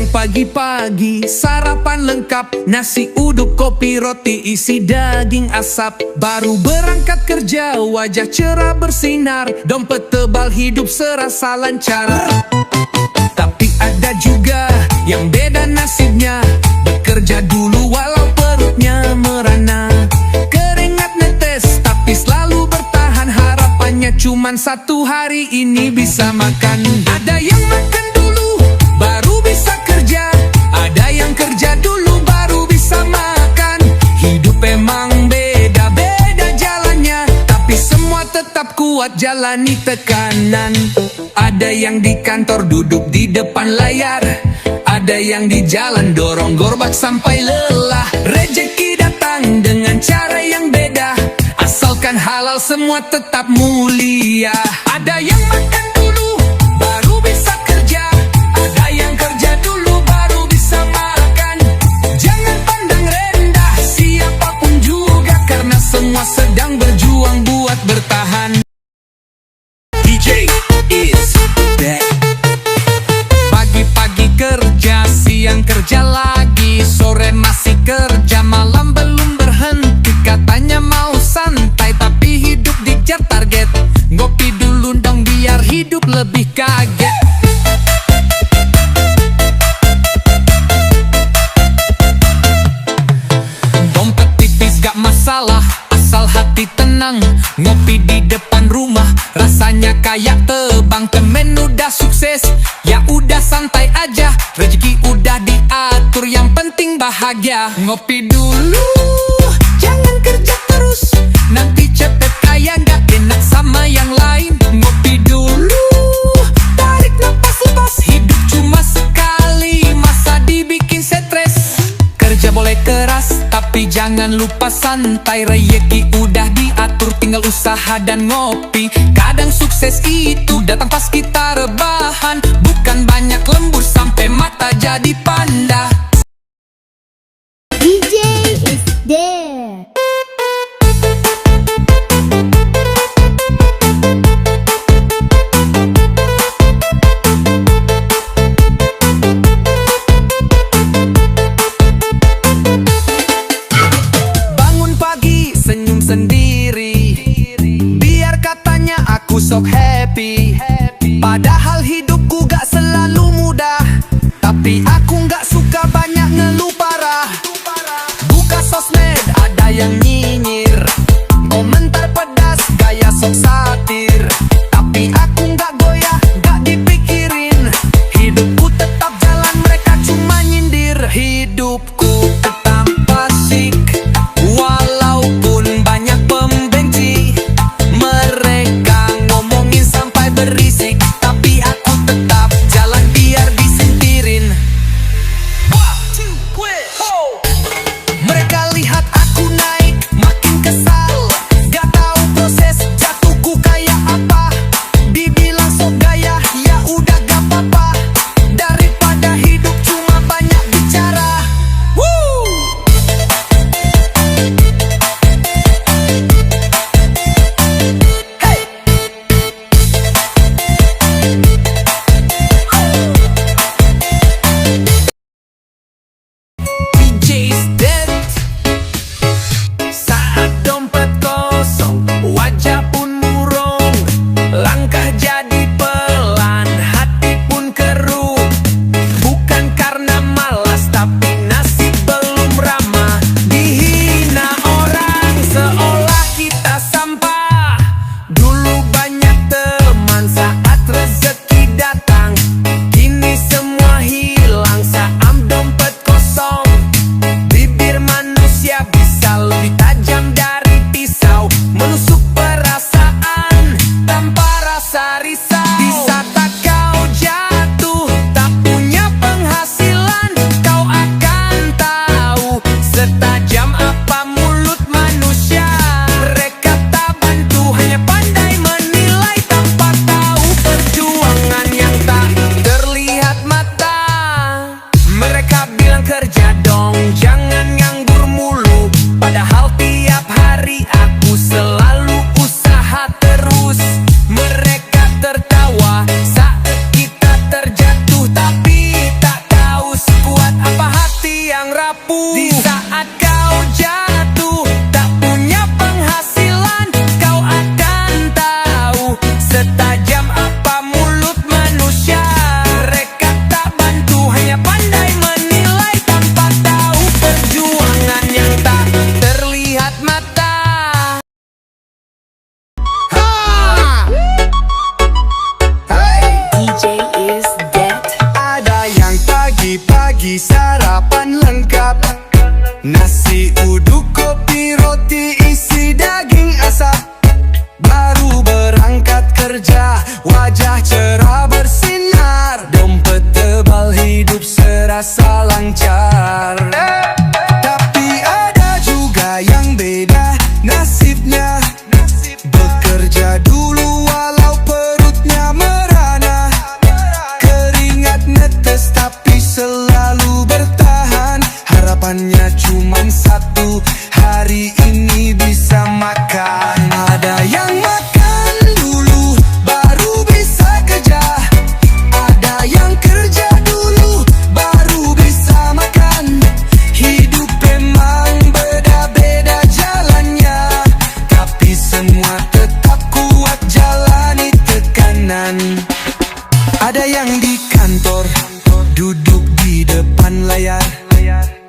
yang pagi-pagi sarapan lengkap, nasi uduk, kopi, roti isi daging asap. Baru berangkat kerja, wajah cerah bersinar, dompet tebal, hidup serasa lancar. Tapi ada juga yang beda nasibnya, bekerja dulu walau perutnya merana. Keringat netes tapi selalu bertahan, harapannya cuman satu hari ini bisa makan. Ada yang makan dulu baru bisa kerja, ada yang kerja dulu baru bisa makan. Hidup emang beda-beda jalannya, tapi semua tetap kuat jalani tekanan. Ada yang di kantor duduk di depan layar, ada yang di jalan dorong gerobak sampai lelah. Rezeki datang dengan cara yang beda, asalkan halal semua tetap mulia. Ada yang makan dulu baru bisa kerja, ada yang kerja dulu baru bisa makan. Jangan pandang rendah siapapun juga, karena semua sedang berjuang buat bertahan. DJ is back. Pagi-pagi kerja, siang kerja lagi, sore masih kerja, malam belum berhenti. Katanya mau santai tapi hidup dikejar target. Ngopi dulu dong biar hidup lebih kaget. Dompet tipis gak masalah, asal hati tenang. Ngopi di depan rumah rasanya kayak tebang. Temen udah sukses, ya udah santai aja. Rezeki udah diatur, yang penting bahagia. Ngopi dulu, jangan kerja terus, nanti cepet kaya gak enak sama yang lain. Ngopi dulu, tarik nafas lepas, hidup cuma sekali, masa dibikin stres. Kerja boleh keras, tapi jangan lupa santai. Rezeki udah diatur, tinggal usaha dan ngopi. Kadang sukses itu datang pas kita rebahan, bukan banyak lembur sampai mata jadi panda. DJ is there. Bangun pagi senyum sendiri, biar katanya aku sok happy. Padahal hidupku gak selalu mudah, tapi aku gak suka banyak ngeluh parah. Buka sosmed ada yang nyinyir, komentar pedas gaya sok satir. Tapi aku gak goyah, gak dipikirin. Hidupku tetap jalan, mereka cuma nyindir. Hidupku tetap asik walaupun banyak pembenci. Mereka ngomongin sampai berisik, tapi aku tetap jalan biar disentirin. Mereka lihat aku naik, makin kesal. Gak tahu proses jatuhku kayak apa. Dibilang sok gaya, ya udah gak apa-apa. Daripada hidup cuma banyak bicara. Pagi-pagi sarapan lengkap, nasi uduk, kopi, roti isi daging asap. Baru berangkat kerja, wajah cerah bersinar, dompet tebal, hidup serasa lancar. Tapi ada juga yang beda nasibnya, bekerja dulu walau perutnya merana, keringat netes tapi selalu bertahan. Harapannya cuman satu, hari ini bisa makan. Ada yang makan dulu baru bisa kerja, ada yang kerja dulu baru bisa makan. Hidup memang beda-beda jalannya, tapi semua tetap kuat jalani tekanan. Ada yang di kantor, duduk di depan layar,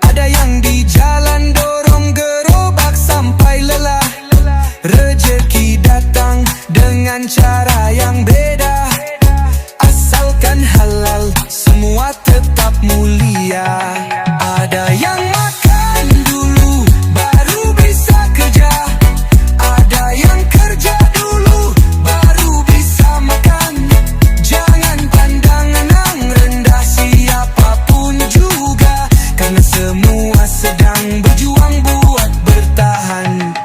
ada yang di jalan dorong gerobak sampai lelah. Rezeki datang dengan cara yang beda, asalkan halal semua tetap mulia. Ada yang makan dulu baru bisa kerja, ada yang kerja dulu baru bisa makan. Jangan pandang yang rendah siapapun juga, karena semua sedang berjuang buat bertahan.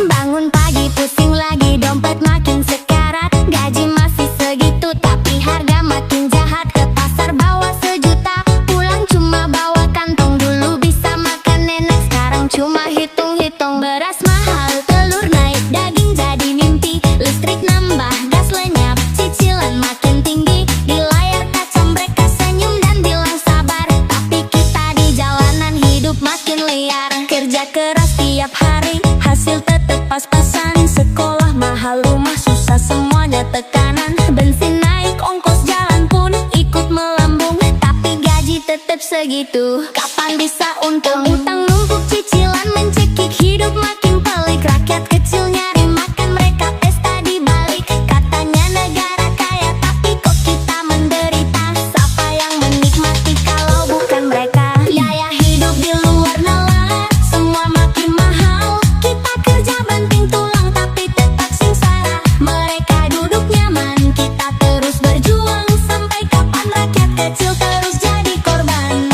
Bangun pagi pusing lagi, dompet makin sekarat, gaji masih segitu tapi harga makin jahat. Ke pasar bawa sejuta, pulang cuma bawa kantong. Dulu bisa makan enak, sekarang cuma hitung-hitung. Beras mahal, telur naik, daging jadi mimpi. Listrik nambah, gas lenyap, cicilan makin tinggi. Di layar kaca mereka senyum dan bilang sabar, tapi kita di jalanan hidup makin liar. Kerja keras tiap hari, hasil tetep pas-pasan. Sekolah mahal, rumah susah, semuanya tekanan. Bensin naik, ongkos jalan pun ikut melambung, tapi gaji tetep segitu. Kapan bisa untung? Utang numpuk, cicilan mencekik, hidup makin pelik. Rakyat kecil nyari makan, mereka pesta di balik. Katanya negara kaya, tapi kok kita menderita? Siapa yang menikmati kalau bukan mereka? Biaya hidup di luar nalar, semua makin mahal. Kita kerja banting tulang tapi tetap sengsara. Mereka duduk nyaman, kita terus berjuang. Sampai kapan rakyat kecil terus jadi korban?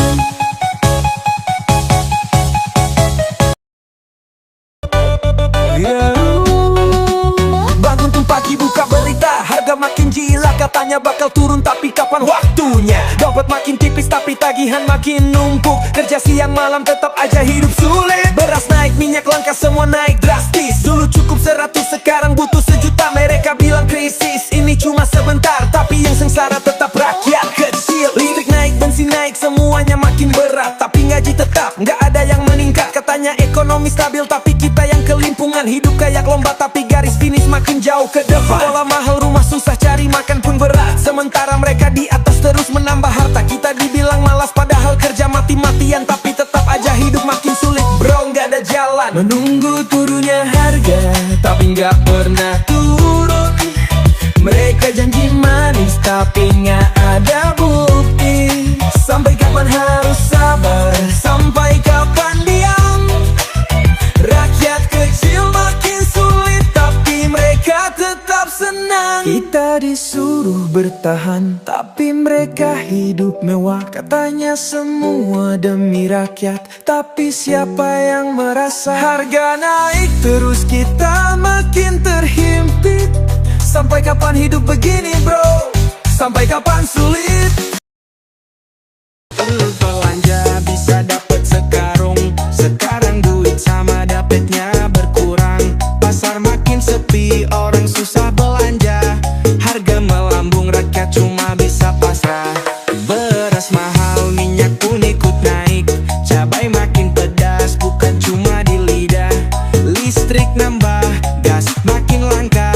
Bangun tuh pagi buka berita, harga makin gila, katanya bakal turun tapi kapan waktunya? Dompet makin tipis tapi tagihan makin numpuk, kerja siang malam tetap aja hidup sulit. Beras naik, minyak langka, semua naik drastis. Dulu cukup 100, sekarang butuh sejuta. Mereka bilang krisis ini cuma sebentar, tapi yang sengsara tetap rakyat kecil. Listrik naik, bensin naik, semuanya makin berat, tapi gaji tetap nggak ada yang meningkat. Katanya ekonomi stabil tapi kita yang kelimpungan. Hidup kayak lomba tapi garis finish makin jauh ke depan. Sekolah mahal, rumah susah, cari makan pun berat. Sementara mereka di atas terus menambah harta. Kita dibilang malas padahal kerja mati-matian, tapi tetap aja hidup makin sulit bro, nggak ada jalan. Menunggu turunnya harga tapi nggak pernah turun. Mereka janji manis tapi nggak ada bukti. Sampai kapan harus sabar? Sampai kapan diam? Rakyat kecil makin sulit tapi mereka tetap senang. Kita disuruh bertahan tapi mereka hidup mewah. Katanya semua demi rakyat, tapi siapa yang merasa? Harga naik terus kita makin terhimpit. Sampai kapan hidup begini bro? Sampai kapan sulit? Dulu belanja bisa dapat sekarung, sekarang duit sama dapetnya berkurang. Pasar makin sepi, orang susah belanja. Harga melambung, rakyat cuma bisa pasrah. Beras mahal, minyak pun ikut naik. Cabai makin pedas, bukan cuma di lidah. Listrik nambah, gas makin langka.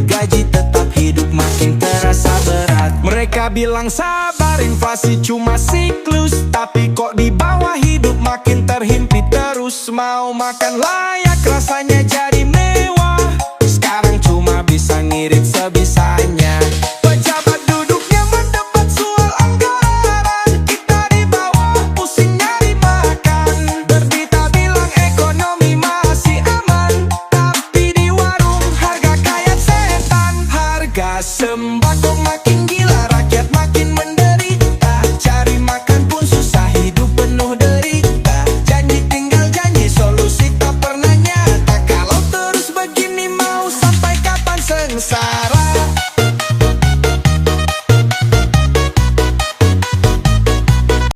Gaji tetap hidup makin terasa berat. Mereka bilang sabar, inflasi cuma siklus, tapi kok di bawah hidup makin terhimpit terus. Mau makan layak rasanya jadi